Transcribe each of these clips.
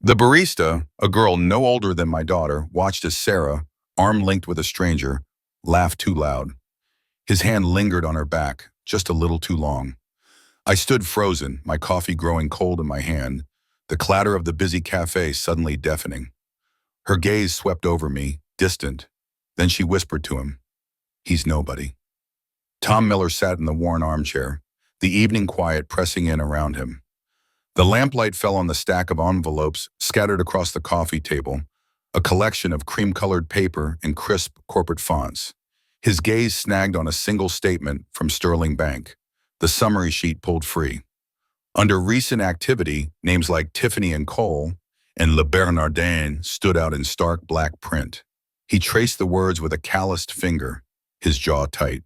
The barista, a girl no older than my daughter, watched as Sarah, arm linked with a stranger, laughed too loud. His hand lingered on her back, just a little too long. I stood frozen, my coffee growing cold in my hand, the clatter of the busy cafe suddenly deafening. Her gaze swept over me, distant. Then she whispered to him, "He's nobody." Tom Miller sat in the worn armchair, the evening quiet pressing in around him. The lamplight fell on the stack of envelopes scattered across the coffee table, a collection of cream-colored paper in crisp corporate fonts. His gaze snagged on a single statement from Sterling Bank, the summary sheet pulled free. Under recent activity, names like Tiffany and Cole and Le Bernardin stood out in stark black print. He traced the words with a calloused finger, his jaw tight.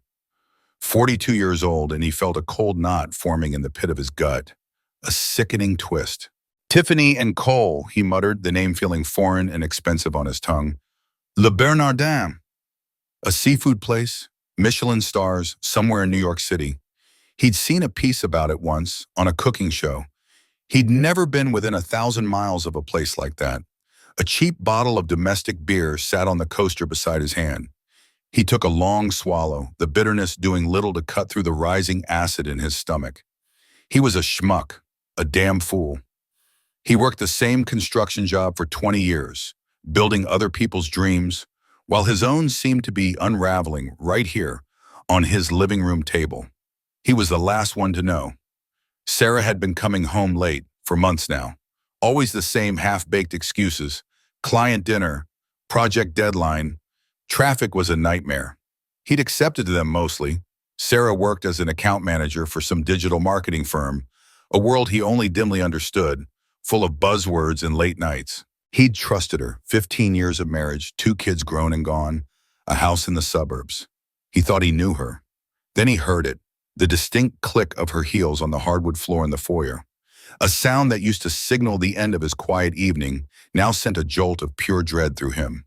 42 years old, and he felt a cold knot forming in the pit of his gut. A sickening twist. Tiffany and Cole, he muttered, the name feeling foreign and expensive on his tongue. Le Bernardin. A seafood place, Michelin stars, somewhere in New York City. He'd seen a piece about it once, on a cooking show. He'd never been within 1,000 miles of a place like that. A cheap bottle of domestic beer sat on the coaster beside his hand. He took a long swallow, the bitterness doing little to cut through the rising acid in his stomach. He was a schmuck, a damn fool. He worked the same construction job for 20 years, building other people's dreams, while his own seemed to be unraveling right here on his living room table. He was the last one to know. Sarah had been coming home late for months now. Always the same half-baked excuses. Client dinner, project deadline. Traffic was a nightmare. He'd accepted them mostly. Sarah worked as an account manager for some digital marketing firm, a world he only dimly understood, full of buzzwords and late nights. He'd trusted her, 15 years of marriage, 2 kids grown and gone, a house in the suburbs. He thought he knew her. Then he heard it, the distinct click of her heels on the hardwood floor in the foyer. A sound that used to signal the end of his quiet evening now sent a jolt of pure dread through him.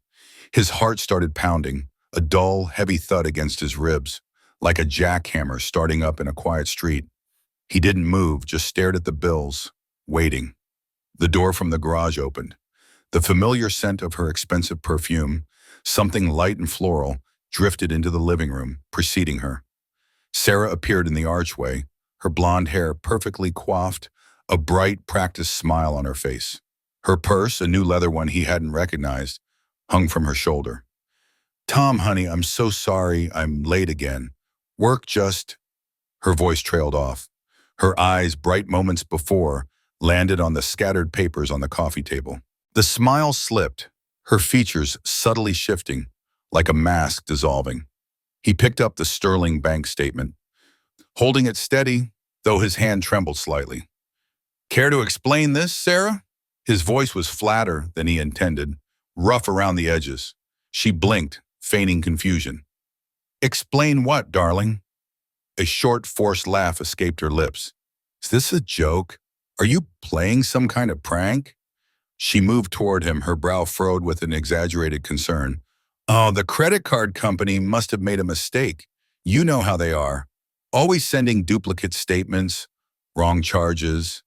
His heart started pounding, a dull, heavy thud against his ribs, like a jackhammer starting up in a quiet street. He didn't move, just stared at the bills, waiting. The door from the garage opened. The familiar scent of her expensive perfume, something light and floral, drifted into the living room, preceding her. Sarah appeared in the archway, her blonde hair perfectly coiffed, a bright, practiced smile on her face. Her purse, a new leather one he hadn't recognized, hung from her shoulder. "Tom, honey, I'm so sorry I'm late again. Work just—" Her voice trailed off. Her eyes, bright moments before, landed on the scattered papers on the coffee table. The smile slipped, her features subtly shifting, like a mask dissolving. He picked up the Sterling Bank statement, holding it steady, though his hand trembled slightly. "Care to explain this, Sarah?" His voice was flatter than he intended, rough around the edges. She blinked, feigning confusion. "Explain what, darling?" A short, forced laugh escaped her lips. "Is this a joke? Are you playing some kind of prank?" She moved toward him, her brow furrowed with an exaggerated concern. "Oh, the credit card company must have made a mistake. You know how they are. Always sending duplicate statements, wrong charges."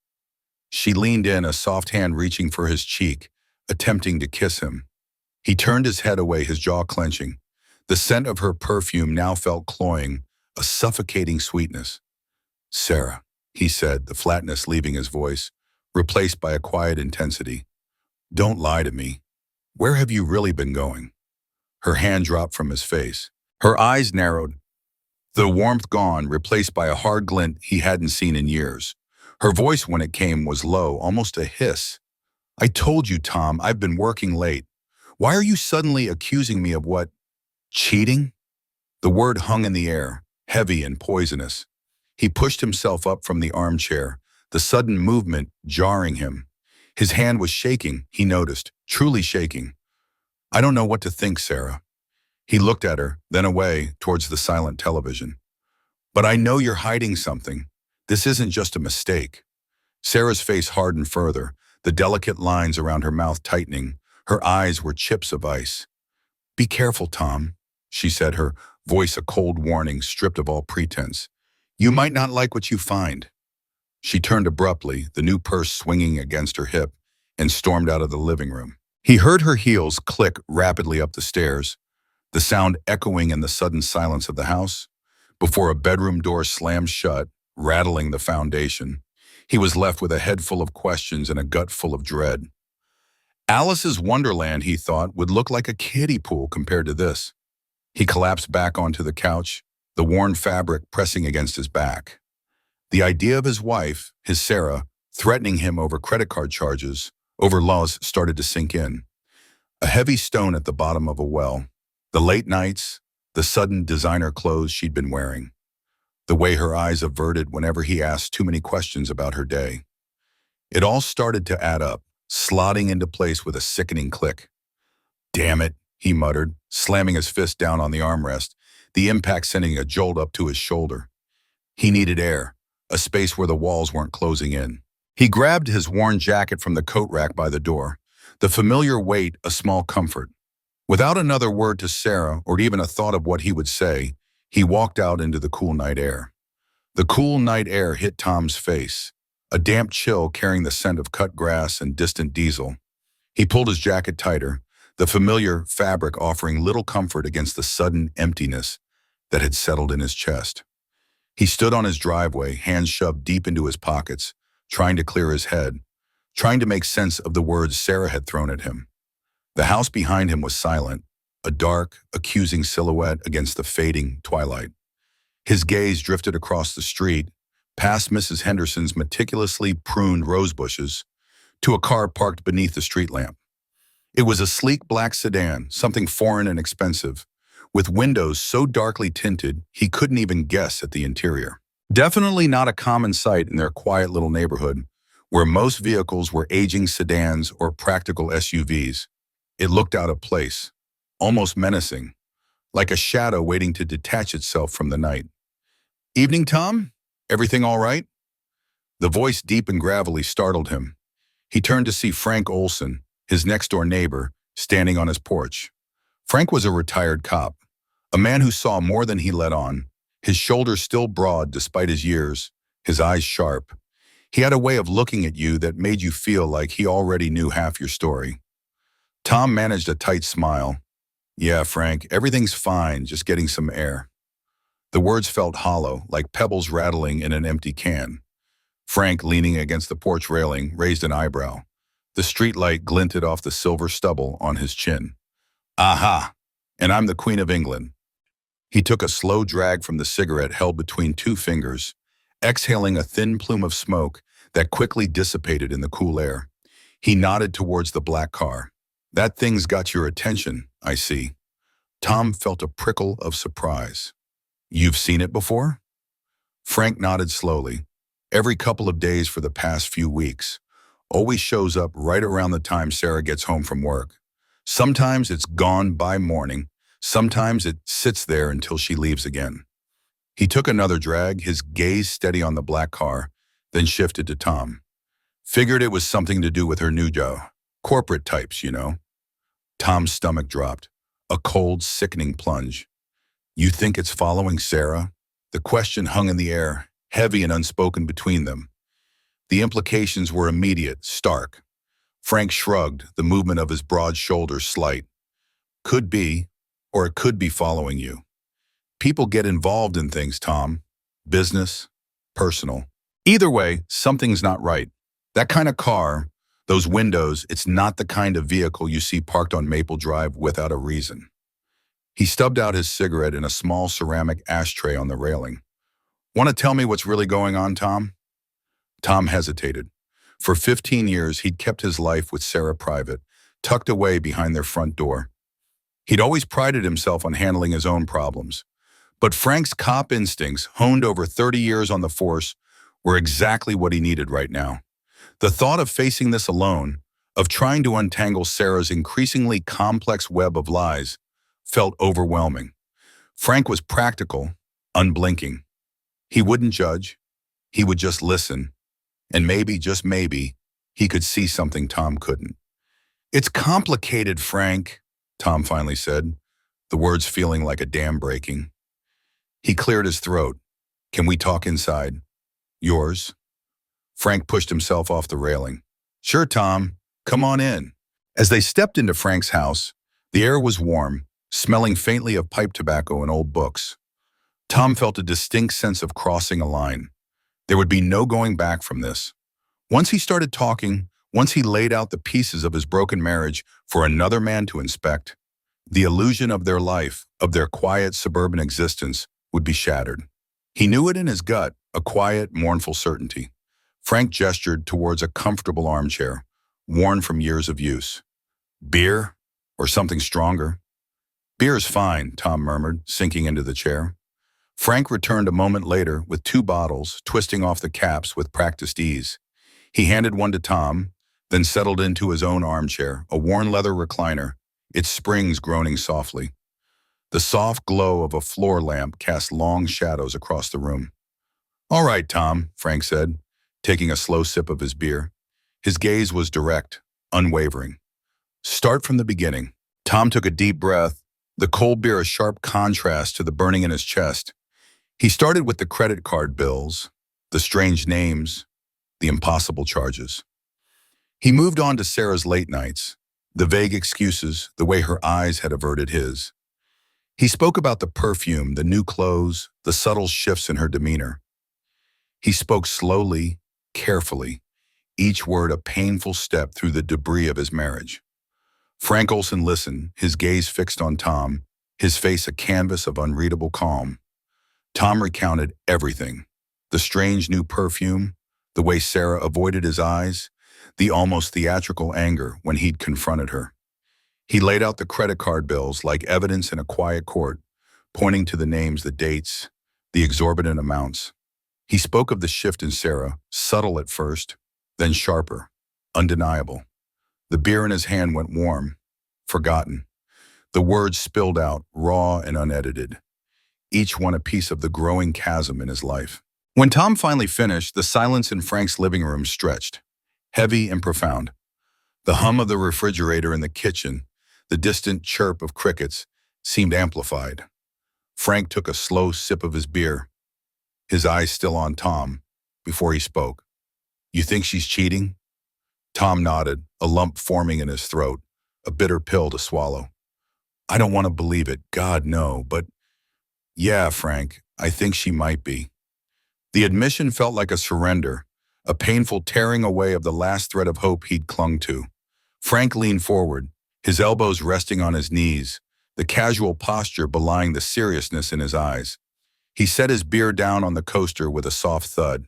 She leaned in, a soft hand reaching for his cheek, attempting to kiss him. He turned his head away, his jaw clenching. The scent of her perfume now felt cloying, a suffocating sweetness. "Sarah," he said, the flatness leaving his voice, replaced by a quiet intensity. "Don't lie to me. Where have you really been going?" Her hand dropped from his face. Her eyes narrowed, the warmth gone, replaced by a hard glint he hadn't seen in years. Her voice, when it came, was low, almost a hiss. "I told you, Tom, I've been working late. Why are you suddenly accusing me of what? Cheating?" The word hung in the air, heavy and poisonous. He pushed himself up from the armchair, the sudden movement jarring him. His hand was shaking, he noticed, truly shaking. "I don't know what to think, Sarah." He looked at her, then away, towards the silent television. "But I know you're hiding something. This isn't just a mistake." Sarah's face hardened further, the delicate lines around her mouth tightening. Her eyes were chips of ice. "Be careful, Tom," she said, her voice a cold warning stripped of all pretense. "You might not like what you find." She turned abruptly, the new purse swinging against her hip, and stormed out of the living room. He heard her heels click rapidly up the stairs, the sound echoing in the sudden silence of the house, before a bedroom door slammed shut, rattling the foundation. He was left with a head full of questions and a gut full of dread. Alice's Wonderland, he thought, would look like a kiddie pool compared to this. He collapsed back onto the couch, the worn fabric pressing against his back. The idea of his wife, his Sarah, threatening him over credit card charges, over laws, started to sink in. A heavy stone at the bottom of a well. The late nights, the sudden designer clothes she'd been wearing. The way her eyes averted whenever he asked too many questions about her day. It all started to add up, slotting into place with a sickening click. "Damn it," he muttered, slamming his fist down on the armrest, the impact sending a jolt up to his shoulder. He needed air, a space where the walls weren't closing in. He grabbed his worn jacket from the coat rack by the door, the familiar weight a small comfort. Without another word to Sarah or even a thought of what he would say, he walked out into the cool night air. The cool night air hit Tom's face, a damp chill carrying the scent of cut grass and distant diesel. He pulled his jacket tighter, the familiar fabric offering little comfort against the sudden emptiness that had settled in his chest. He stood on his driveway, hands shoved deep into his pockets, trying to clear his head, trying to make sense of the words Sarah had thrown at him. The house behind him was silent, a dark, accusing silhouette against the fading twilight. His gaze drifted across the street, past Mrs. Henderson's meticulously pruned rose bushes, to a car parked beneath the street lamp. It was a sleek black sedan, something foreign and expensive, with windows so darkly tinted he couldn't even guess at the interior. Definitely not a common sight in their quiet little neighborhood, where most vehicles were aging sedans or practical SUVs. It looked out of place, almost menacing, like a shadow waiting to detach itself from the night. "Evening, Tom? Everything all right?" The voice, deep and gravelly, startled him. He turned to see Frank Olson, his next-door neighbor, standing on his porch. Frank was a retired cop, a man who saw more than he let on, his shoulders still broad despite his years, his eyes sharp. He had a way of looking at you that made you feel like he already knew half your story. Tom managed a tight smile. "Yeah, Frank, everything's fine, just getting some air." The words felt hollow, like pebbles rattling in an empty can. Frank, leaning against the porch railing, raised an eyebrow. The streetlight glinted off the silver stubble on his chin. "Aha! And I'm the Queen of England." He took a slow drag from the cigarette held between two fingers, exhaling a thin plume of smoke that quickly dissipated in the cool air. He nodded towards the black car. "That thing's got your attention, I see." Tom felt a prickle of surprise. "You've seen it before?" Frank nodded slowly. "Every couple of days for the past few weeks. Always shows up right around the time Sarah gets home from work. Sometimes it's gone by morning. Sometimes it sits there until she leaves again." He took another drag, his gaze steady on the black car, then shifted to Tom. "Figured it was something to do with her new job. Corporate types, you know." Tom's stomach dropped, a cold, sickening plunge. "You think it's following Sarah?" The question hung in the air, heavy and unspoken between them. The implications were immediate, stark. Frank shrugged, the movement of his broad shoulders slight. "Could be, or it could be following you. People get involved in things, Tom. Business, personal. Either way, something's not right. That kind of car, those windows, it's not the kind of vehicle you see parked on Maple Drive without a reason." He stubbed out his cigarette in a small ceramic ashtray on the railing. "Want to tell me what's really going on, Tom?" Tom hesitated. For 15 years, he'd kept his life with Sarah private, tucked away behind their front door. He'd always prided himself on handling his own problems. But Frank's cop instincts, honed over 30 years on the force, were exactly what he needed right now. The thought of facing this alone, of trying to untangle Sarah's increasingly complex web of lies, felt overwhelming. Frank was practical, unblinking. He wouldn't judge. He would just listen. And maybe, just maybe, he could see something Tom couldn't. "It's complicated, Frank," Tom finally said, the words feeling like a dam breaking. He cleared his throat. "Can we talk inside?" "Yours?" Frank pushed himself off the railing. "Sure, Tom. Come on in." As they stepped into Frank's house, the air was warm, smelling faintly of pipe tobacco and old books. Tom felt a distinct sense of crossing a line. There would be no going back from this. Once he started talking, once he laid out the pieces of his broken marriage for another man to inspect, the illusion of their life, of their quiet suburban existence, would be shattered. He knew it in his gut, a quiet, mournful certainty. Frank gestured towards a comfortable armchair, worn from years of use. "Beer? Or something stronger?" "Beer's fine," Tom murmured, sinking into the chair. Frank returned a moment later with 2 bottles, twisting off the caps with practiced ease. He handed one to Tom, then settled into his own armchair, a worn leather recliner, its springs groaning softly. The soft glow of a floor lamp cast long shadows across the room. "All right, Tom," Frank said, taking a slow sip of his beer. His gaze was direct, unwavering. "Start from the beginning." Tom took a deep breath, the cold beer a sharp contrast to the burning in his chest. He started with the credit card bills, the strange names, the impossible charges. He moved on to Sarah's late nights, the vague excuses, the way her eyes had averted his. He spoke about the perfume, the new clothes, the subtle shifts in her demeanor. He spoke slowly, carefully, each word a painful step through the debris of his marriage. Frank Olson listened, his gaze fixed on Tom, his face a canvas of unreadable calm. Tom recounted everything: the strange new perfume, the way Sarah avoided his eyes, the almost theatrical anger when he'd confronted her. He laid out the credit card bills like evidence in a quiet court, pointing to the names, the dates, the exorbitant amounts. He spoke of the shift in Sarah, subtle at first, then sharper, undeniable. The beer in his hand went warm, forgotten. The words spilled out, raw and unedited, each one a piece of the growing chasm in his life. When Tom finally finished, the silence in Frank's living room stretched, heavy and profound. The hum of the refrigerator in the kitchen, the distant chirp of crickets, seemed amplified. Frank took a slow sip of his beer, his eyes still on Tom, before he spoke. "You think she's cheating?" Tom nodded, a lump forming in his throat, a bitter pill to swallow. "I don't want to believe it, God, no, but yeah, Frank, I think she might be." The admission felt like a surrender, a painful tearing away of the last thread of hope he'd clung to. Frank leaned forward, his elbows resting on his knees, the casual posture belying the seriousness in his eyes. He set his beer down on the coaster with a soft thud.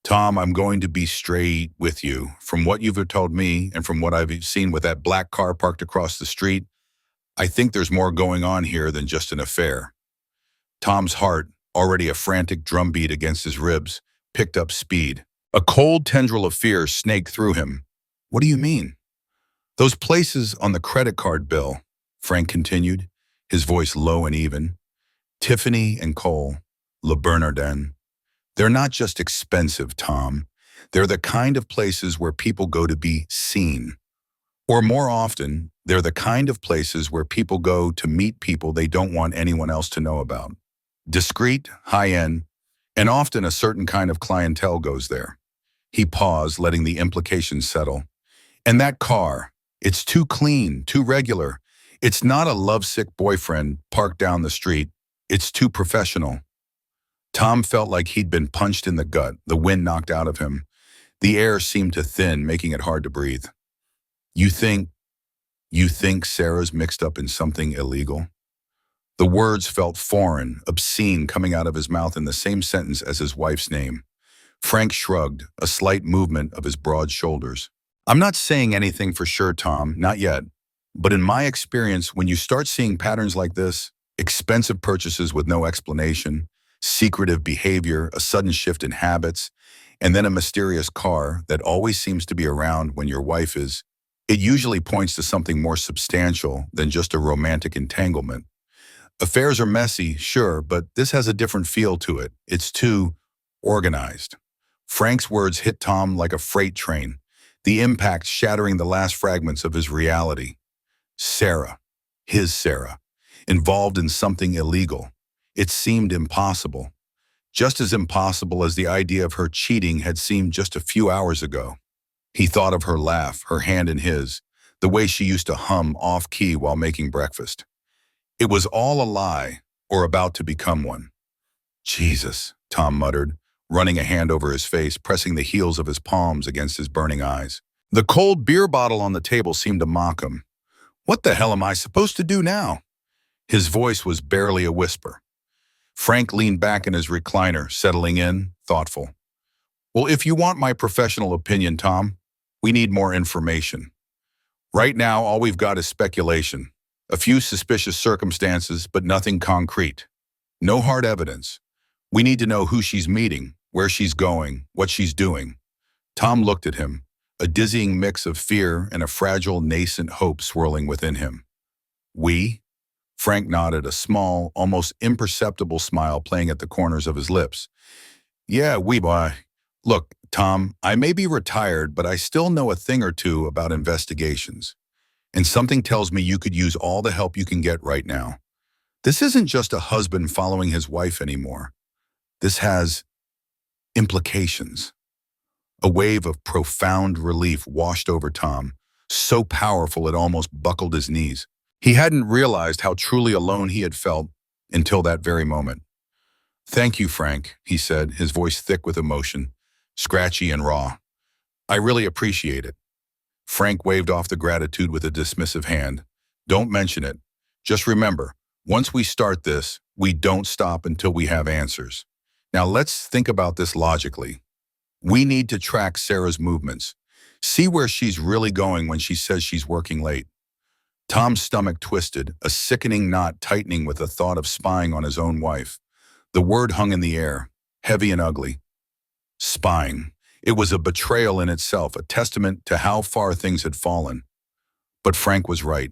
"Tom, I'm going to be straight with you. From what you've told me and from what I've seen with that black car parked across the street, I think there's more going on here than just an affair." Tom's heart, already a frantic drumbeat against his ribs, picked up speed. A cold tendril of fear snaked through him. "What do you mean?" "Those places on the credit card bill," Frank continued, his voice low and even. "Tiffany and Cole, Le Bernardin. They're not just expensive, Tom. They're the kind of places where people go to be seen. Or more often, they're the kind of places where people go to meet people they don't want anyone else to know about. Discreet, high-end, and often a certain kind of clientele goes there." He paused, letting the implications settle. "And that car, it's too clean, too regular. It's not a lovesick boyfriend parked down the street. It's too professional." Tom felt like he'd been punched in the gut, the wind knocked out of him. The air seemed to thin, making it hard to breathe. You think Sarah's mixed up in something illegal?" The words felt foreign, obscene, coming out of his mouth in the same sentence as his wife's name. Frank shrugged, a slight movement of his broad shoulders. "I'm not saying anything for sure, Tom, not yet. But in my experience, when you start seeing patterns like this, expensive purchases with no explanation, secretive behavior, a sudden shift in habits, and then a mysterious car that always seems to be around when your wife is, it usually points to something more substantial than just a romantic entanglement. Affairs are messy, sure, but this has a different feel to it. It's too organized." Frank's words hit Tom like a freight train, the impact shattering the last fragments of his reality. Sarah, his Sarah, involved in something illegal. It seemed impossible. Just as impossible as the idea of her cheating had seemed just a few hours ago. He thought of her laugh, her hand in his, the way she used to hum off-key while making breakfast. It was all a lie, or about to become one. Jesus, Tom muttered, running a hand over his face, pressing the heels of his palms against his burning eyes. The cold beer bottle on the table seemed to mock him. What the hell am I supposed to do now? His voice was barely a whisper. Frank leaned back in his recliner, settling in, thoughtful. Well, if you want my professional opinion, Tom, we need more information. Right now, all we've got is speculation. A few suspicious circumstances, but nothing concrete. No hard evidence. We need to know who she's meeting, where she's going, what she's doing. Tom looked at him, a dizzying mix of fear and a fragile, nascent hope swirling within him. We? Frank nodded, a small, almost imperceptible smile playing at the corners of his lips. Yeah, we, boy. Look, Tom, I may be retired, but I still know a thing or two about investigations. And something tells me you could use all the help you can get right now. This isn't just a husband following his wife anymore. This has implications. A wave of profound relief washed over Tom, so powerful it almost buckled his knees. He hadn't realized how truly alone he had felt until that very moment. Thank you, Frank, he said, his voice thick with emotion, scratchy and raw. I really appreciate it. Frank waved off the gratitude with a dismissive hand. Don't mention it. Just remember, once we start this, we don't stop until we have answers. Now let's think about this logically. We need to track Sarah's movements. See where she's really going when she says she's working late. Tom's stomach twisted, a sickening knot tightening with the thought of spying on his own wife. The word hung in the air, heavy and ugly. Spying. It was a betrayal in itself, a testament to how far things had fallen. But Frank was right.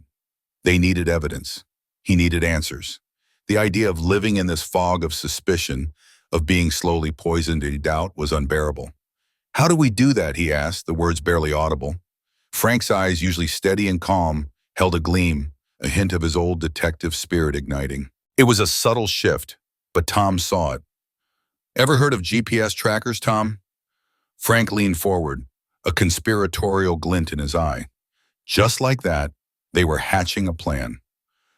They needed evidence. He needed answers. The idea of living in this fog of suspicion, of being slowly poisoned in doubt, was unbearable. How do we do that, he asked, the words barely audible. Frank's eyes, usually steady and calm, held a gleam, a hint of his old detective spirit igniting. It was a subtle shift, but Tom saw it. Ever heard of GPS trackers, Tom? Frank leaned forward, a conspiratorial glint in his eye. Just like that, they were hatching a plan.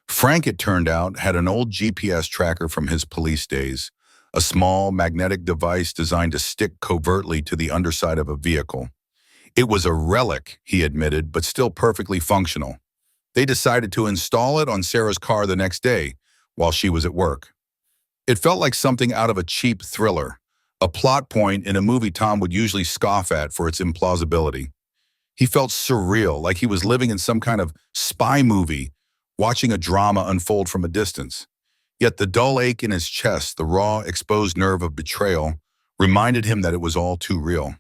Frank, it turned out, had an old GPS tracker from his police days, a small magnetic device designed to stick covertly to the underside of a vehicle. It was a relic, he admitted, but still perfectly functional. They decided to install it on Sarah's car the next day, while she was at work. It felt like something out of a cheap thriller, a plot point in a movie Tom would usually scoff at for its implausibility. He felt surreal, like he was living in some kind of spy movie, watching a drama unfold from a distance. Yet the dull ache in his chest, the raw, exposed nerve of betrayal, reminded him that it was all too real.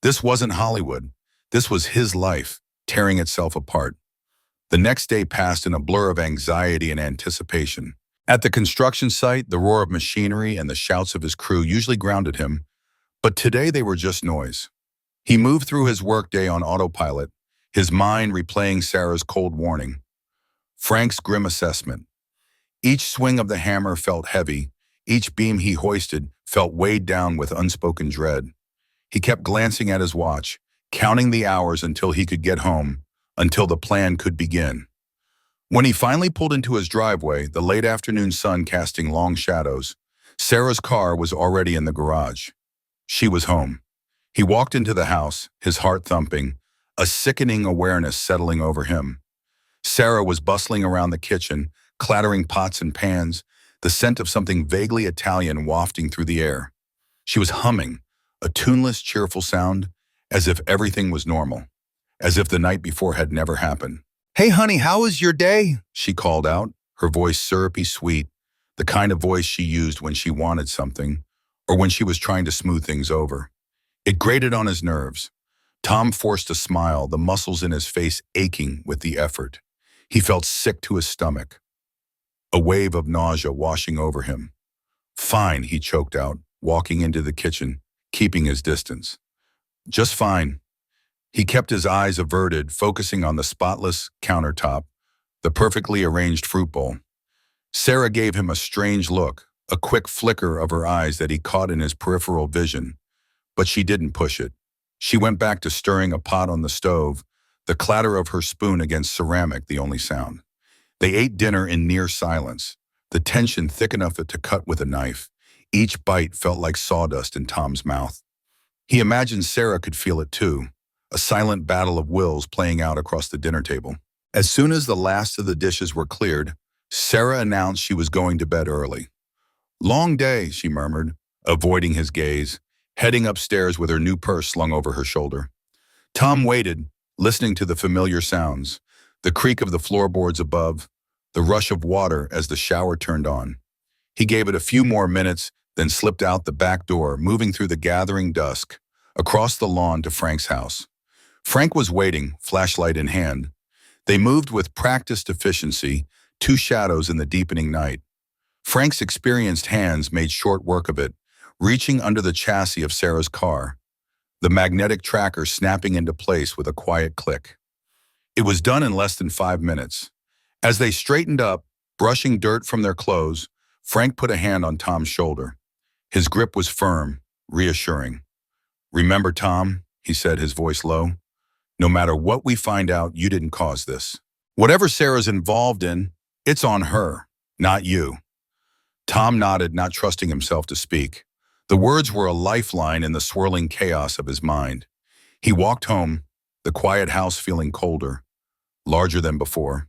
This wasn't Hollywood. This was his life, tearing itself apart. The next day passed in a blur of anxiety and anticipation. At the construction site, the roar of machinery and the shouts of his crew usually grounded him, but today they were just noise. He moved through his workday on autopilot, his mind replaying Sarah's cold warning. Frank's grim assessment. Each swing of the hammer felt heavy. Each beam he hoisted felt weighed down with unspoken dread. He kept glancing at his watch, counting the hours until he could get home, until the plan could begin. When he finally pulled into his driveway, the late afternoon sun casting long shadows, Sarah's car was already in the garage. She was home. He walked into the house, his heart thumping, a sickening awareness settling over him. Sarah was bustling around the kitchen, clattering pots and pans, the scent of something vaguely Italian wafting through the air. She was humming, a tuneless, cheerful sound, as if everything was normal, as if the night before had never happened. "Hey, honey, how was your day?" she called out, her voice syrupy sweet, the kind of voice she used when she wanted something, or when she was trying to smooth things over. It grated on his nerves. Tom forced a smile, the muscles in his face aching with the effort. He felt sick to his stomach, a wave of nausea washing over him. "Fine," he choked out, walking into the kitchen, keeping his distance. "Just fine." He kept his eyes averted, focusing on the spotless countertop, the perfectly arranged fruit bowl. Sarah gave him a strange look, a quick flicker of her eyes that he caught in his peripheral vision, but she didn't push it. She went back to stirring a pot on the stove, the clatter of her spoon against ceramic the only sound. They ate dinner in near silence, the tension thick enough to cut with a knife. Each bite felt like sawdust in Tom's mouth. He imagined Sarah could feel it too, a silent battle of wills playing out across the dinner table. As soon as the last of the dishes were cleared, Sarah announced she was going to bed early. "Long day," she murmured, avoiding his gaze, heading upstairs with her new purse slung over her shoulder. Tom waited, listening to the familiar sounds, the creak of the floorboards above, the rush of water as the shower turned on. He gave it a few more minutes, then slipped out the back door, moving through the gathering dusk, across the lawn to Frank's house. Frank was waiting, flashlight in hand. They moved with practiced efficiency, two shadows in the deepening night. Frank's experienced hands made short work of it, reaching under the chassis of Sarah's car, the magnetic tracker snapping into place with a quiet click. It was done in less than 5 minutes. As they straightened up, brushing dirt from their clothes, Frank put a hand on Tom's shoulder. His grip was firm, reassuring. "Remember, Tom," he said, his voice low, "no matter what we find out, you didn't cause this. Whatever Sarah's involved in, it's on her, not you." Tom nodded, not trusting himself to speak. The words were a lifeline in the swirling chaos of his mind. He walked home, the quiet house feeling colder, larger than before.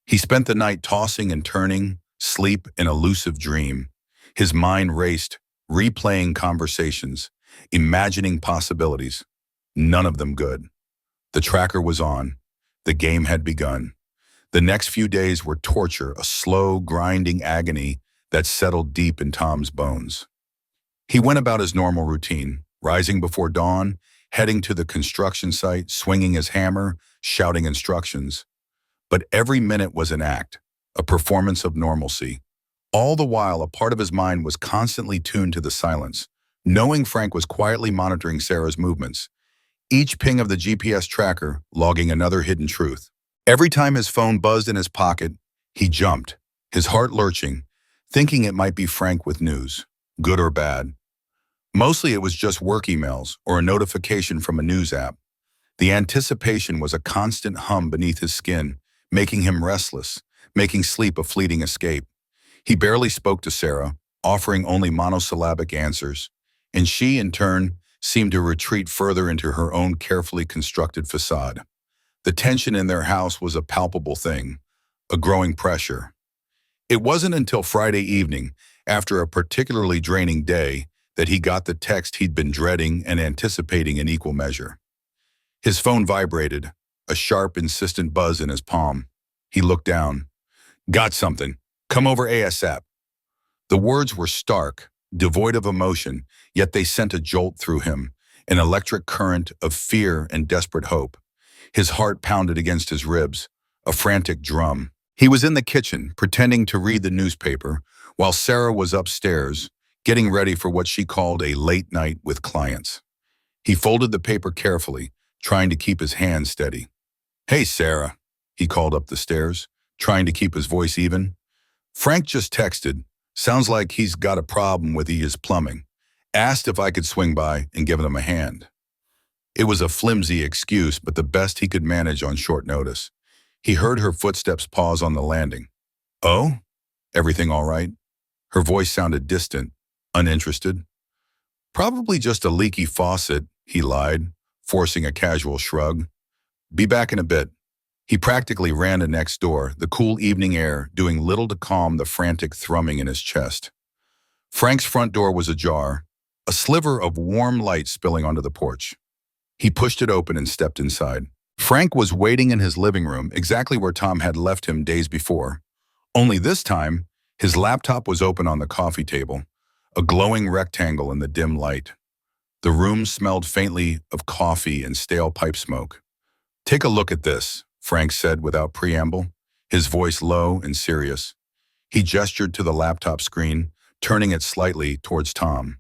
He spent the night tossing and turning, sleep an elusive dream. His mind raced, replaying conversations, imagining possibilities, none of them good. The tracker was on. The game had begun. The next few days were torture, a slow, grinding agony that settled deep in Tom's bones. He went about his normal routine, rising before dawn, heading to the construction site, swinging his hammer, shouting instructions. But every minute was an act, a performance of normalcy. All the while, a part of his mind was constantly tuned to the silence, knowing Frank was quietly monitoring Sarah's movements, each ping of the GPS tracker logging another hidden truth. Every time his phone buzzed in his pocket, he jumped, his heart lurching, thinking it might be Frank with news, good or bad. Mostly it was just work emails or a notification from a news app. The anticipation was a constant hum beneath his skin, making him restless, making sleep a fleeting escape. He barely spoke to Sarah, offering only monosyllabic answers, and she, in turn, seemed to retreat further into her own carefully constructed facade. The tension in their house was a palpable thing, a growing pressure. It wasn't until Friday evening, after a particularly draining day, that he got the text he'd been dreading and anticipating in equal measure. His phone vibrated, a sharp, insistent buzz in his palm. He looked down. "Got something. Come over ASAP." The words were stark, devoid of emotion, yet they sent a jolt through him, an electric current of fear and desperate hope. His heart pounded against his ribs, a frantic drum. He was in the kitchen, pretending to read the newspaper, while Sarah was upstairs, getting ready for what she called a late night with clients. He folded the paper carefully, trying to keep his hands steady. "Hey, Sarah," he called up the stairs, trying to keep his voice even. "Frank just texted. Sounds like he's got a problem with his plumbing. Asked if I could swing by and give him a hand." It was a flimsy excuse, but the best he could manage on short notice. He heard her footsteps pause on the landing. "Oh? Everything all right?" Her voice sounded distant, uninterested. "Probably just a leaky faucet," he lied, forcing a casual shrug. "Be back in a bit." He practically ran to next door, the cool evening air doing little to calm the frantic thrumming in his chest. Frank's front door was ajar, a sliver of warm light spilling onto the porch. He pushed it open and stepped inside. Frank was waiting in his living room, exactly where Tom had left him days before. Only this time, his laptop was open on the coffee table, a glowing rectangle in the dim light. The room smelled faintly of coffee and stale pipe smoke. "Take a look at this," Frank said without preamble, his voice low and serious. He gestured to the laptop screen, turning it slightly towards Tom.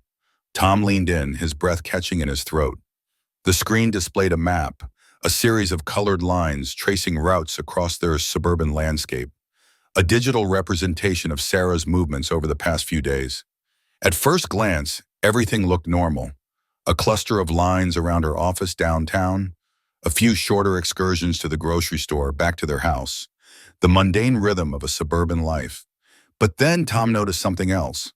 Tom leaned in, his breath catching in his throat. The screen displayed a map, a series of colored lines tracing routes across their suburban landscape, a digital representation of Sarah's movements over the past few days. At first glance, everything looked normal. A cluster of lines around her office downtown, a few shorter excursions to the grocery store, back to their house, the mundane rhythm of a suburban life. But then Tom noticed something else,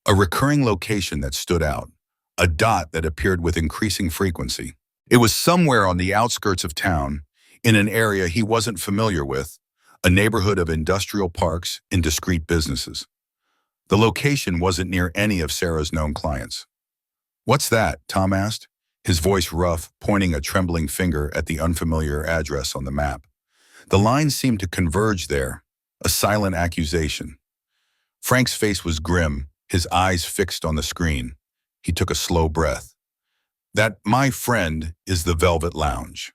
a recurring location that stood out, a dot that appeared with increasing frequency. It was somewhere on the outskirts of town, in an area he wasn't familiar with, a neighborhood of industrial parks and discreet businesses. The location wasn't near any of Sarah's known clients. "What's that?" Tom asked, his voice rough, pointing a trembling finger at the unfamiliar address on the map. The lines seemed to converge there, a silent accusation. Frank's face was grim, his eyes fixed on the screen. He took a slow breath. "That, my friend, is the Velvet Lounge."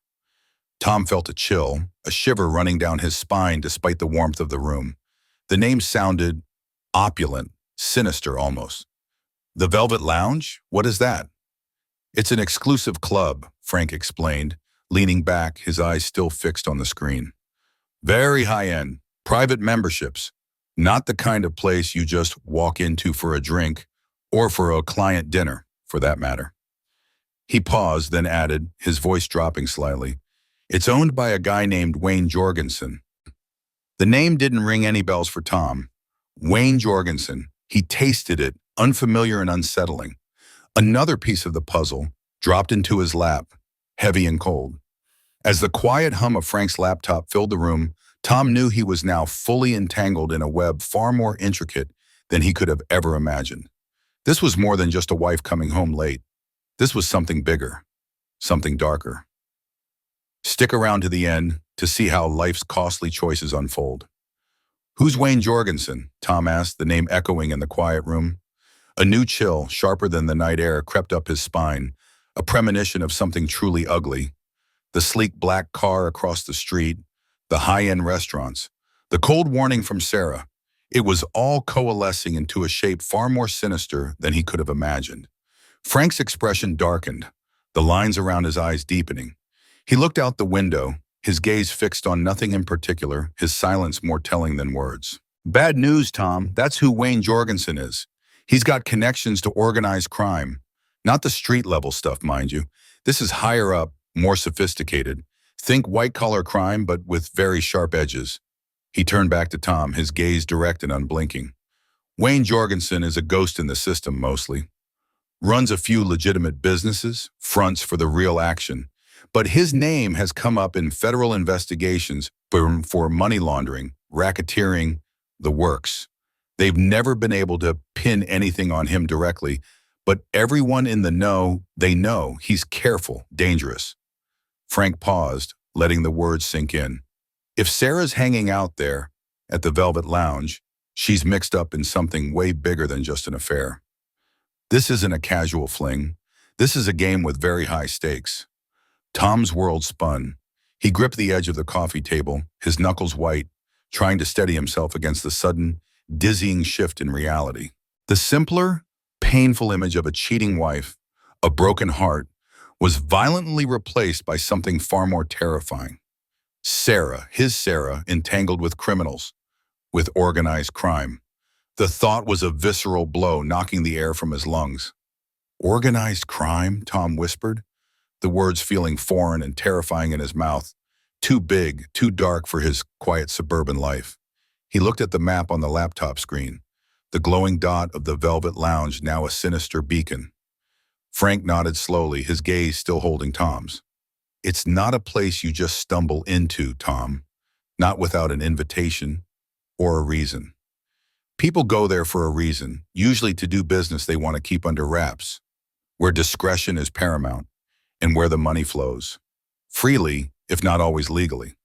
Tom felt a chill, a shiver running down his spine despite the warmth of the room. The name sounded opulent, sinister almost. "The Velvet Lounge? What is that?" "It's an exclusive club," Frank explained, leaning back, his eyes still fixed on the screen. "Very high-end, private memberships. Not the kind of place you just walk into for a drink, or for a client dinner, for that matter." He paused, then added, his voice dropping slightly, "It's owned by a guy named Wayne Jorgensen." The name didn't ring any bells for Tom. Wayne Jorgensen. He tasted it, unfamiliar and unsettling. Another piece of the puzzle dropped into his lap, heavy and cold. As the quiet hum of Frank's laptop filled the room, Tom knew he was now fully entangled in a web far more intricate than he could have ever imagined. This was more than just a wife coming home late. This was something bigger, something darker. Stick around to the end to see how life's costly choices unfold. "Who's Wayne Jorgensen?" Tom asked, the name echoing in the quiet room. A new chill, sharper than the night air, crept up his spine, a premonition of something truly ugly. The sleek black car across the street, the high-end restaurants, the cold warning from Sarah. It was all coalescing into a shape far more sinister than he could have imagined. Frank's expression darkened, the lines around his eyes deepening. He looked out the window, his gaze fixed on nothing in particular, his silence more telling than words. "Bad news, Tom. That's who Wayne Jorgensen is. He's got connections to organized crime. Not the street-level stuff, mind you. This is higher up, more sophisticated. Think white-collar crime, but with very sharp edges." He turned back to Tom, his gaze direct and unblinking. "Wayne Jorgensen is a ghost in the system, mostly. Runs a few legitimate businesses, fronts for the real action. But his name has come up in federal investigations for money laundering, racketeering, the works. They've never been able to pin anything on him directly, but everyone in the know, they know he's careful, dangerous." Frank paused, letting the words sink in. If Sarah's hanging out there, at the Velvet Lounge, she's mixed up in something way bigger than just an affair. This isn't a casual fling. This is a game with very high stakes. Tom's world spun. He gripped the edge of the coffee table, his knuckles white, trying to steady himself against the sudden, dizzying shift in reality. The simpler, painful image of a cheating wife, a broken heart, was violently replaced by something far more terrifying. Sarah, his Sarah, entangled with criminals, with organized crime. The thought was a visceral blow, knocking the air from his lungs. "Organized crime?" Tom whispered, the words feeling foreign and terrifying in his mouth, too big, too dark for his quiet suburban life. He looked at the map on the laptop screen, the glowing dot of the Velvet Lounge now a sinister beacon. Frank nodded slowly, his gaze still holding Tom's. "It's not a place you just stumble into, Tom, not without an invitation or a reason. People go there for a reason, usually to do business they want to keep under wraps, where discretion is paramount, and where the money flows. Freely, if not always legally."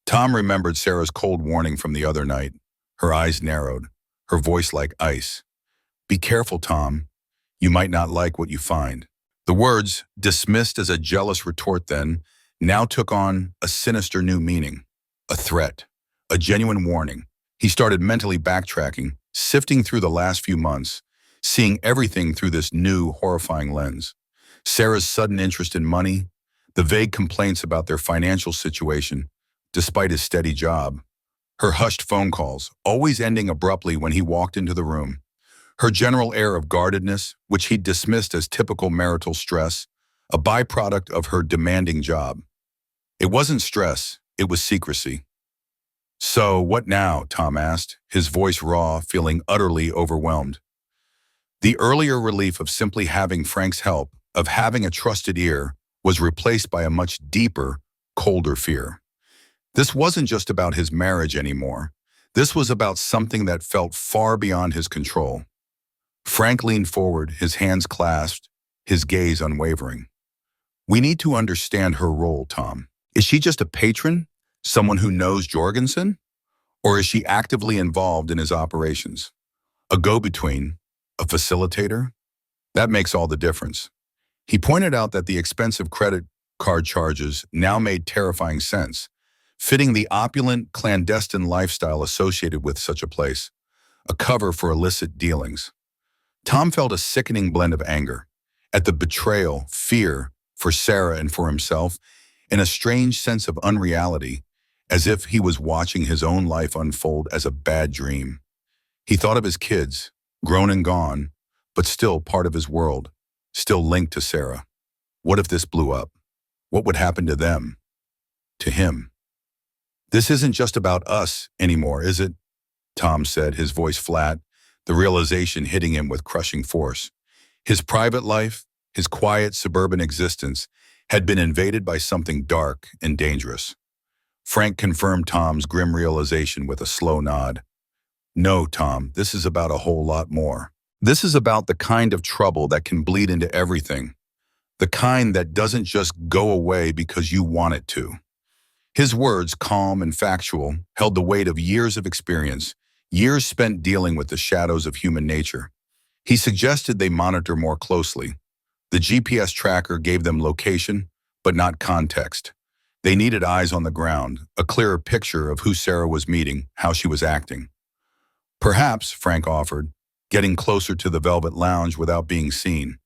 Tom remembered Sarah's cold warning from the other night. Her eyes narrowed, her voice like ice. "Be careful, Tom. You might not like what you find." The words, dismissed as a jealous retort then, now took on a sinister new meaning. A threat, a genuine warning. He started mentally backtracking, sifting through the last few months, seeing everything through this new, horrifying lens. Sarah's sudden interest in money, the vague complaints about their financial situation, despite his steady job, her hushed phone calls, always ending abruptly when he walked into the room, Her general air of guardedness, which he dismissed as typical marital stress, a byproduct of her demanding job. It wasn't stress, it was secrecy. "So, what now?" Tom asked, his voice raw, feeling utterly overwhelmed. The earlier relief of simply having Frank's help, of having a trusted ear, was replaced by a much deeper, colder fear. This wasn't just about his marriage anymore. This was about something that felt far beyond his control. Frank leaned forward, his hands clasped, his gaze unwavering. "We need to understand her role, Tom. Is she just a patron? Someone who knows Jorgensen? Or is she actively involved in his operations? A go-between? A facilitator? That makes all the difference." He pointed out that the expensive credit card charges now made terrifying sense, fitting the opulent, clandestine lifestyle associated with such a place, a cover for illicit dealings. Tom felt a sickening blend of anger at the betrayal, fear for Sarah and for himself, and a strange sense of unreality, as if he was watching his own life unfold as a bad dream. He thought of his kids, grown and gone, but still part of his world, still linked to Sarah. What if this blew up? What would happen to them? To him? "This isn't just about us anymore, is it?" Tom said, his voice flat, the realization hitting him with crushing force. His private life, his quiet suburban existence, had been invaded by something dark and dangerous. Frank confirmed Tom's grim realization with a slow nod. "No, Tom, this is about a whole lot more. This is about the kind of trouble that can bleed into everything. The kind that doesn't just go away because you want it to." His words, calm and factual, held the weight of years of experience, years spent dealing with the shadows of human nature. He suggested they monitor more closely. The GPS tracker gave them location, but not context. They needed eyes on the ground, a clearer picture of who Sarah was meeting, how she was acting. "Perhaps," Frank offered, "getting closer to the Velvet Lounge without being seen,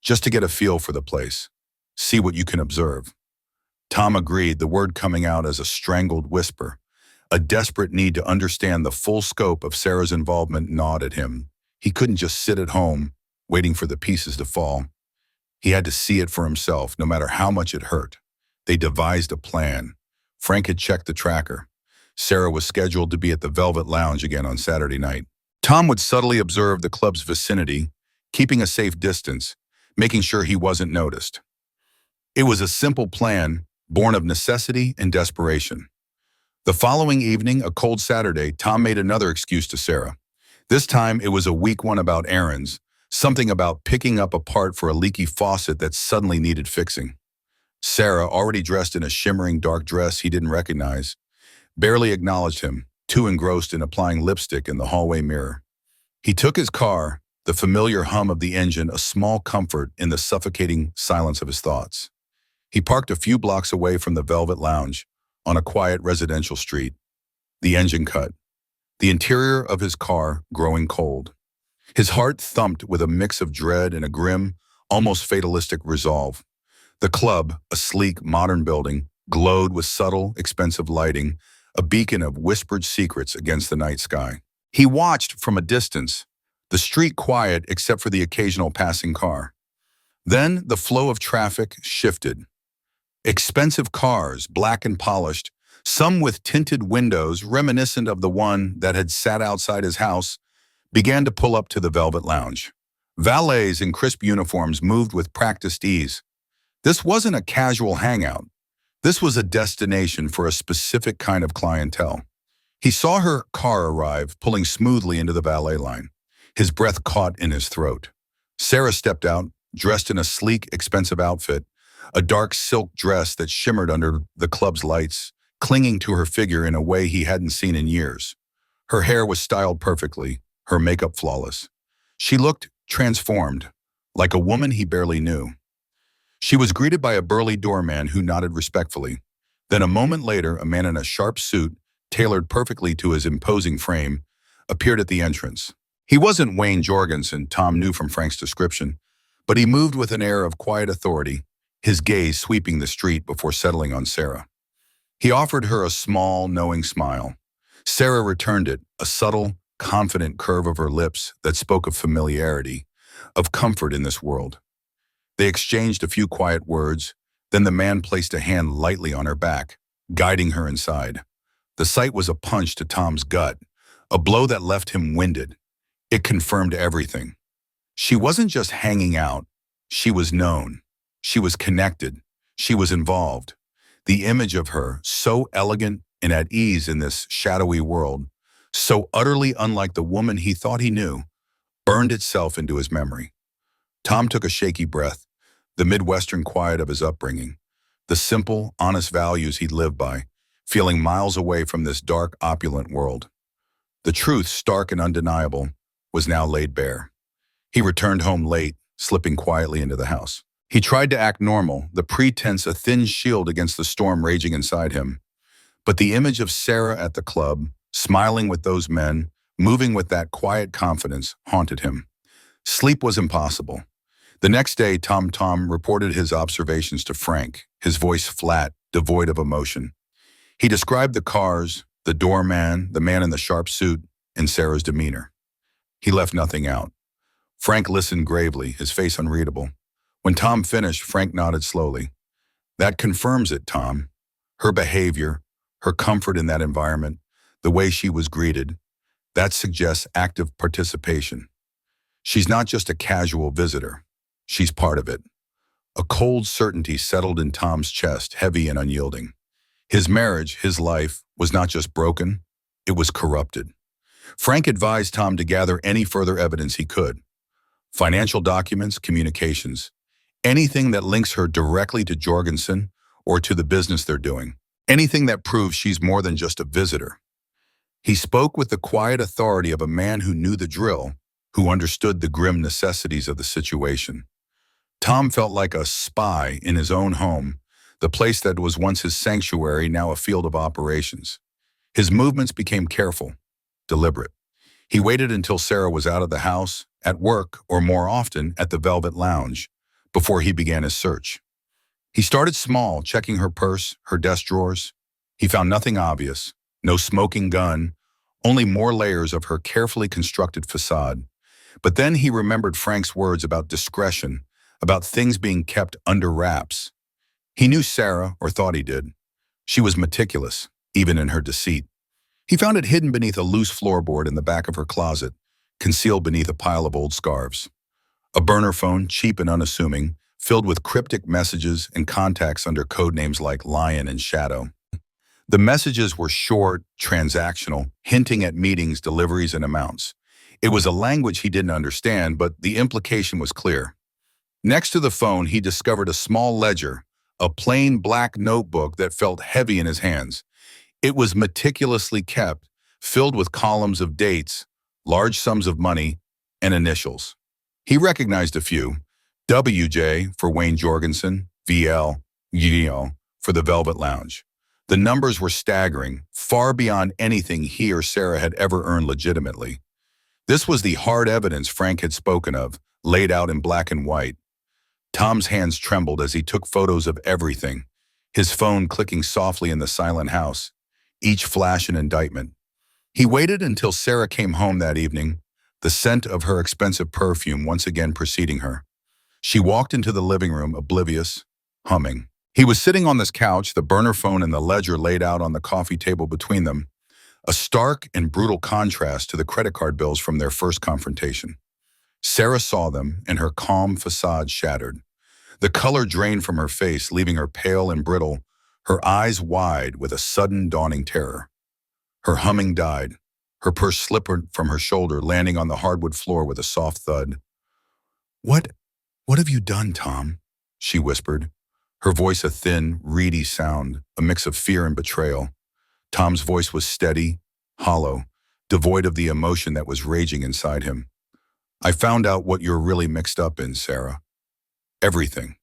just to get a feel for the place. See what you can observe." Tom agreed, the word coming out as a strangled whisper. A desperate need to understand the full scope of Sarah's involvement gnawed at him. He couldn't just sit at home, waiting for the pieces to fall. He had to see it for himself, no matter how much it hurt. They devised a plan. Frank had checked the tracker. Sarah was scheduled to be at the Velvet Lounge again on Saturday night. Tom would subtly observe the club's vicinity, keeping a safe distance, making sure he wasn't noticed. It was a simple plan, born of necessity and desperation. The following evening, a cold Saturday, Tom made another excuse to Sarah. This time, it was a weak one about errands, something about picking up a part for a leaky faucet that suddenly needed fixing. Sarah, already dressed in a shimmering dark dress he didn't recognize, barely acknowledged him, too engrossed in applying lipstick in the hallway mirror. He took his car, the familiar hum of the engine a small comfort in the suffocating silence of his thoughts. He parked a few blocks away from the Velvet Lounge, on a quiet residential street. The engine cut. The interior of his car growing cold. His heart thumped with a mix of dread and a grim, almost fatalistic resolve. The club, a sleek, modern building, glowed with subtle, expensive lighting, a beacon of whispered secrets against the night sky. He watched from a distance, the street quiet except for the occasional passing car. Then the flow of traffic shifted. Expensive cars, black and polished, some with tinted windows reminiscent of the one that had sat outside his house, began to pull up to the Velvet Lounge. Valets in crisp uniforms moved with practiced ease. This wasn't a casual hangout. This was a destination for a specific kind of clientele. He saw her car arrive, pulling smoothly into the valet line. His breath caught in his throat. Sarah stepped out, dressed in a sleek, expensive outfit, a dark silk dress that shimmered under the club's lights, clinging to her figure in a way he hadn't seen in years. Her hair was styled perfectly, her makeup flawless. She looked transformed, like a woman he barely knew. She was greeted by a burly doorman who nodded respectfully. Then a moment later, a man in a sharp suit, tailored perfectly to his imposing frame, appeared at the entrance. He wasn't Wayne Jorgensen, Tom knew from Frank's description, but he moved with an air of quiet authority, his gaze sweeping the street before settling on Sarah. He offered her a small, knowing smile. Sarah returned it, a subtle, confident curve of her lips that spoke of familiarity, of comfort in this world. They exchanged a few quiet words, then the man placed a hand lightly on her back, guiding her inside. The sight was a punch to Tom's gut, a blow that left him winded. It confirmed everything. She wasn't just hanging out. She was known. She was connected. She was involved. The image of her, so elegant and at ease in this shadowy world, so utterly unlike the woman he thought he knew, burned itself into his memory. Tom took a shaky breath, the Midwestern quiet of his upbringing, the simple, honest values he'd lived by, feeling miles away from this dark, opulent world. The truth, stark and undeniable, was now laid bare. He returned home late, slipping quietly into the house. He tried to act normal, the pretense a thin shield against the storm raging inside him. But the image of Sarah at the club, smiling with those men, moving with that quiet confidence, haunted him. Sleep was impossible. The next day, Tom reported his observations to Frank, his voice flat, devoid of emotion. He described the cars, the doorman, the man in the sharp suit, and Sarah's demeanor. He left nothing out. Frank listened gravely, his face unreadable. When Tom finished, Frank nodded slowly. That confirms it, Tom. Her behavior, her comfort in that environment, the way she was greeted, that suggests active participation. She's not just a casual visitor. She's part of it. A cold certainty settled in Tom's chest, heavy and unyielding. His marriage, his life, was not just broken, it was corrupted. Frank advised Tom to gather any further evidence he could. Financial documents, communications, anything that links her directly to Jorgensen or to the business they're doing. Anything that proves she's more than just a visitor. He spoke with the quiet authority of a man who knew the drill, who understood the grim necessities of the situation. Tom felt like a spy in his own home, the place that was once his sanctuary, now a field of operations. His movements became careful, deliberate. He waited until Sarah was out of the house, at work, or more often, at the Velvet Lounge, before he began his search. He started small, checking her purse, her desk drawers. He found nothing obvious, no smoking gun, only more layers of her carefully constructed facade. But then he remembered Frank's words about discretion, about things being kept under wraps. He knew Sarah, or thought he did. She was meticulous, even in her deceit. He found it hidden beneath a loose floorboard in the back of her closet, concealed beneath a pile of old scarves. A burner phone, cheap and unassuming, filled with cryptic messages and contacts under code names like Lion and Shadow. The messages were short, transactional, hinting at meetings, deliveries, and amounts. It was a language he didn't understand, but the implication was clear. Next to the phone, he discovered a small ledger, a plain black notebook that felt heavy in his hands. It was meticulously kept, filled with columns of dates, large sums of money, and initials. He recognized a few: WJ for Wayne Jorgensen, VL, UDO for the Velvet Lounge. The numbers were staggering, far beyond anything he or Sarah had ever earned legitimately. This was the hard evidence Frank had spoken of, laid out in black and white. Tom's hands trembled as he took photos of everything, his phone clicking softly in the silent house, each flash an indictment. He waited until Sarah came home that evening, the scent of her expensive perfume once again preceding her. She walked into the living room, oblivious, humming. He was sitting on this couch, the burner phone and the ledger laid out on the coffee table between them, a stark and brutal contrast to the credit card bills from their first confrontation. Sarah saw them, and her calm facade shattered. The color drained from her face, leaving her pale and brittle, her eyes wide with a sudden dawning terror. Her humming died. Her purse slipped from her shoulder, landing on the hardwood floor with a soft thud. What have you done, Tom?" she whispered, her voice a thin, reedy sound, a mix of fear and betrayal. Tom's voice was steady, hollow, devoid of the emotion that was raging inside him. "I found out what you're really mixed up in, Sarah. Everything."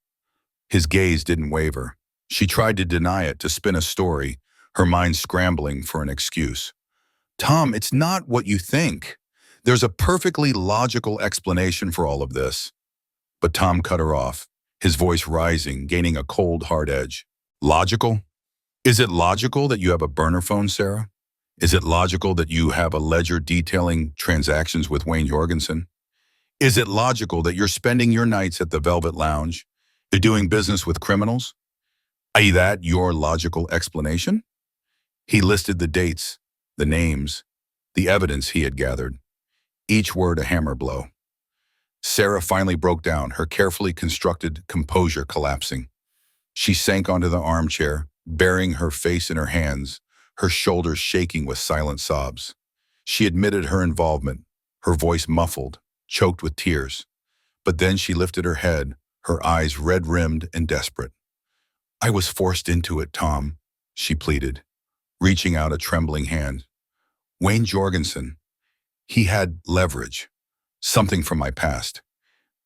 His gaze didn't waver. She tried to deny it, to spin a story, her mind scrambling for an excuse. "Tom, it's not what you think. There's a perfectly logical explanation for all of this." But Tom cut her off, his voice rising, gaining a cold, hard edge. "Logical? Is it logical that you have a burner phone, Sarah? Is it logical that you have a ledger detailing transactions with Wayne Jorgensen? Is it logical that you're spending your nights at the Velvet Lounge? You're doing business with criminals? Is that your logical explanation? He listed the dates, the names, the evidence he had gathered, each word a hammer blow. Sarah finally broke down, her carefully constructed composure collapsing. She sank onto the armchair, burying her face in her hands, her shoulders shaking with silent sobs. She admitted her involvement, her voice muffled, choked with tears. But then she lifted her head, her eyes red-rimmed and desperate. "I was forced into it, Tom," she pleaded, reaching out a trembling hand. "Wayne Jorgensen, he had leverage, something from my past.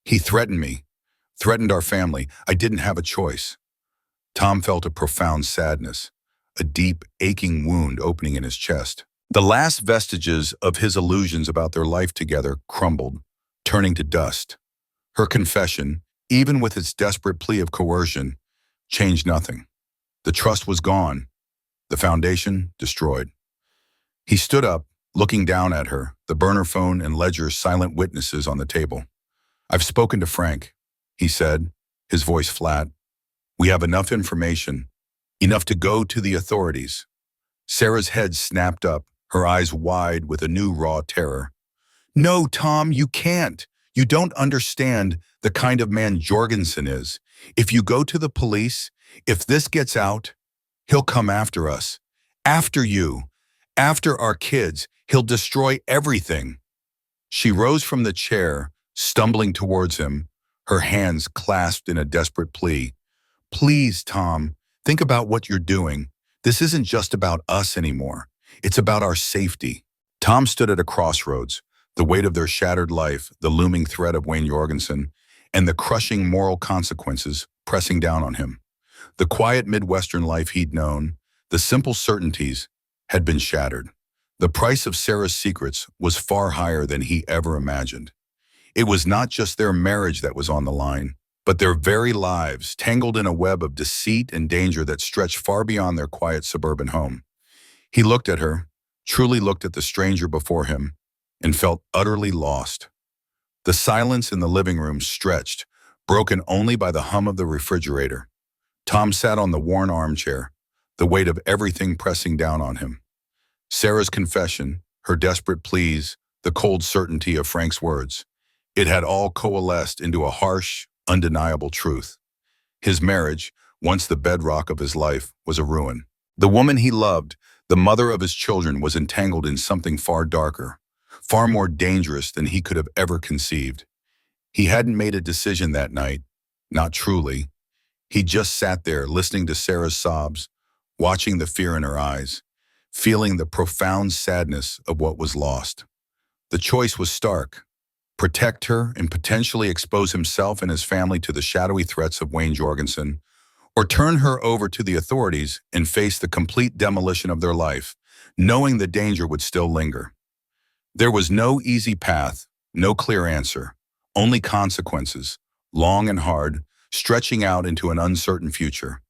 He threatened me, threatened our family. I didn't have a choice." Tom felt a profound sadness, a deep, aching wound opening in his chest. The last vestiges of his illusions about their life together crumbled, turning to dust. Her confession, even with its desperate plea of coercion, changed nothing. The trust was gone, the foundation destroyed. He stood up, looking down at her, the burner phone and ledger silent witnesses on the table. "I've spoken to Frank," he said, his voice flat. "We have enough information, enough to go to the authorities." Sarah's head snapped up, her eyes wide with a new raw terror. "No, Tom, you can't. You don't understand the kind of man Jorgensen is. If you go to the police, if this gets out, he'll come after us. After you. After our kids. He'll destroy everything." She rose from the chair, stumbling towards him, her hands clasped in a desperate plea. "Please, Tom, think about what you're doing. This isn't just about us anymore. It's about our safety." Tom stood at a crossroads, the weight of their shattered life, the looming threat of Wayne Jorgensen, and the crushing moral consequences pressing down on him. The quiet Midwestern life he'd known, the simple certainties, had been shattered. The price of Sarah's secrets was far higher than he ever imagined. It was not just their marriage that was on the line, but their very lives, tangled in a web of deceit and danger that stretched far beyond their quiet suburban home. He looked at her, truly looked at the stranger before him, and felt utterly lost. The silence in the living room stretched, broken only by the hum of the refrigerator. Tom sat on the worn armchair, the weight of everything pressing down on him. Sarah's confession, her desperate pleas, the cold certainty of Frank's words. It had all coalesced into a harsh, undeniable truth. His marriage, once the bedrock of his life, was a ruin. The woman he loved, the mother of his children, was entangled in something far darker, far more dangerous than he could have ever conceived. He hadn't made a decision that night, not truly. He just sat there listening to Sarah's sobs, watching the fear in her eyes, feeling the profound sadness of what was lost. The choice was stark: protect her and potentially expose himself and his family to the shadowy threats of Wayne Jorgensen, or turn her over to the authorities and face the complete demolition of their life, knowing the danger would still linger. There was no easy path, no clear answer, only consequences, long and hard, stretching out into an uncertain future.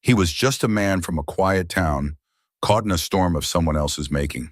He was just a man from a quiet town, caught in a storm of someone else's making.